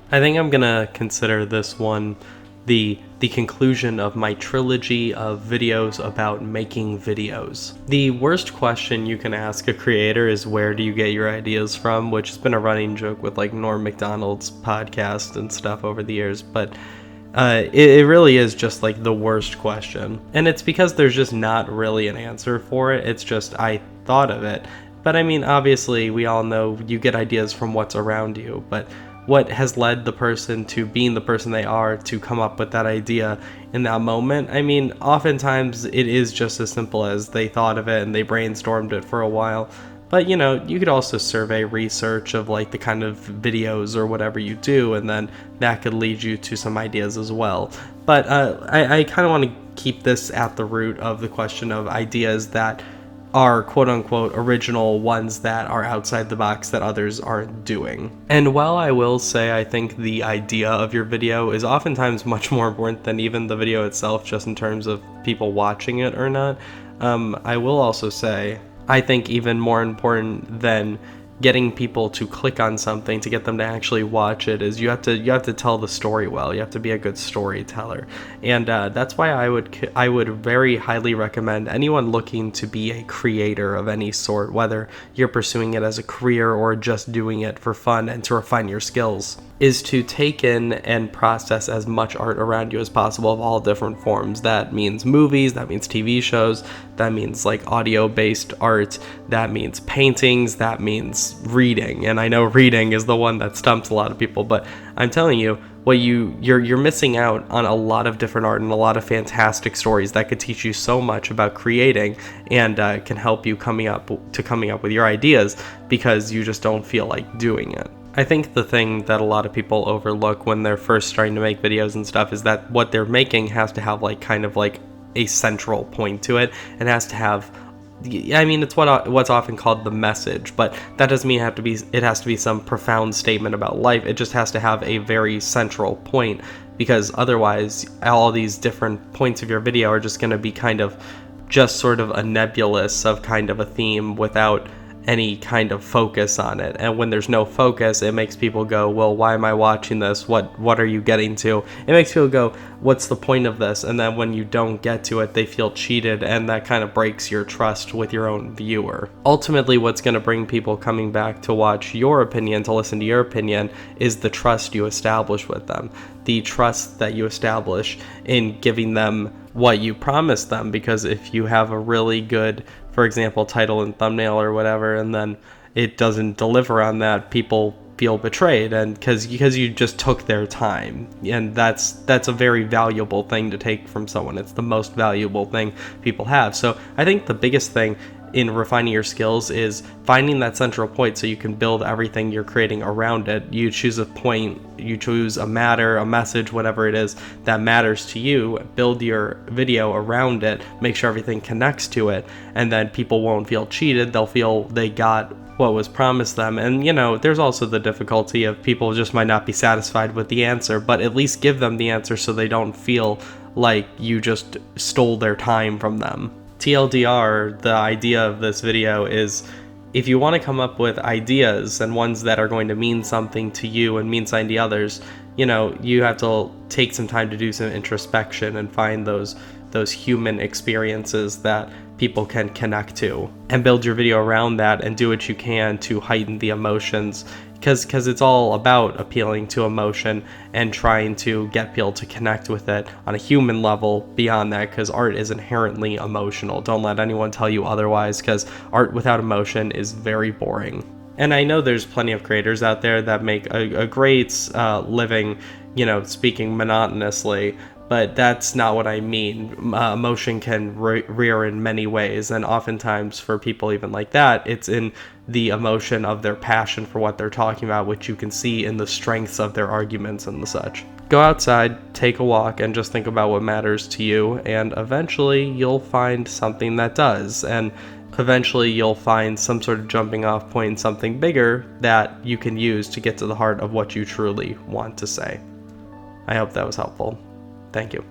I think I'm gonna consider this one the conclusion of my trilogy of videos about making videos. The worst question you can ask a creator is, where do you get your ideas from? Which has been a running joke with like Norm Macdonald's podcast and stuff over the years, but it really is just like the worst question. And it's because there's just not really an answer for it. It's just, I thought of it. But I mean, obviously, we all know you get ideas from what's around you, but what has led the person to being the person they are to come up with that idea in that moment? I mean, oftentimes it is just as simple as they thought of it and they brainstormed it for a while. But you could also survey research of like the kind of videos or whatever you do, and then that could lead you to some ideas as well. But I kind of want to keep this at the root of the question of ideas that are quote unquote original, ones that are outside the box that others aren't doing. And while I will say I think the idea of your video is oftentimes much more important than even the video itself, just in terms of people watching it or not, I will also say I think even more important than getting people to click on something to get them to actually watch it is you have to tell the story well. You have to be a good storyteller, and that's why I would very highly recommend anyone looking to be a creator of any sort, whether you're pursuing it as a career or just doing it for fun and to refine your skills, is to take in and process as much art around you as possible of all different forms. That means movies, that means TV shows, that means like audio-based art, that means paintings, that means reading. And I know reading is the one that stumps a lot of people, but I'm telling you, you're missing out on a lot of different art and a lot of fantastic stories that could teach you so much about creating and can help you coming up with your ideas, because you just don't feel like doing it. I think the thing that a lot of people overlook when they're first starting to make videos and stuff is that what they're making has to have like kind of like a central point to it, and has to have, I mean, it's what's often called the message, but that doesn't mean it has to be some profound statement about life. It just has to have a very central point, because otherwise all these different points of your video are just going to be kind of just sort of a nebulous of kind of a theme without any kind of focus on it. And when there's no focus, it makes people go, well, why am I watching this? What are you getting to? It makes people go, what's the point of this? And then when you don't get to it, they feel cheated, and that kind of breaks your trust with your own viewer. Ultimately, what's going to bring people coming back to watch your opinion, to listen to your opinion, is the trust you establish with them. The trust that you establish in giving them what you promised them. Because if you have a really good, for example, title and thumbnail or whatever, and then it doesn't deliver on that, people feel betrayed, and because you just took their time, and that's a very valuable thing to take from someone. It's the most valuable thing people have. So I think the biggest thing in refining your skills is finding that central point so you can build everything you're creating around it. You choose a point, you choose a matter, a message, whatever it is that matters to you, build your video around it, make sure everything connects to it, and then people won't feel cheated. They'll feel they got what was promised them. And there's also the difficulty of people just might not be satisfied with the answer, but at least give them the answer so they don't feel like you just stole their time from them. TLDR, the idea of this video is, if you want to come up with ideas and ones that are going to mean something to you and mean something to others, you have to take some time to do some introspection and find those human experiences that people can connect to, and build your video around that and do what you can to heighten the emotions, because it's all about appealing to emotion and trying to get people to connect with it on a human level beyond that, because art is inherently emotional. Don't let anyone tell you otherwise, because art without emotion is very boring. And I know there's plenty of creators out there that make a great living, speaking monotonously, but that's not what I mean. Emotion can rear in many ways, and oftentimes for people even like that, it's in the emotion of their passion for what they're talking about, which you can see in the strengths of their arguments and the such. Go outside, take a walk, and just think about what matters to you, and eventually you'll find something that does, and eventually you'll find some sort of jumping off point, something bigger that you can use to get to the heart of what you truly want to say. I hope that was helpful. Thank you.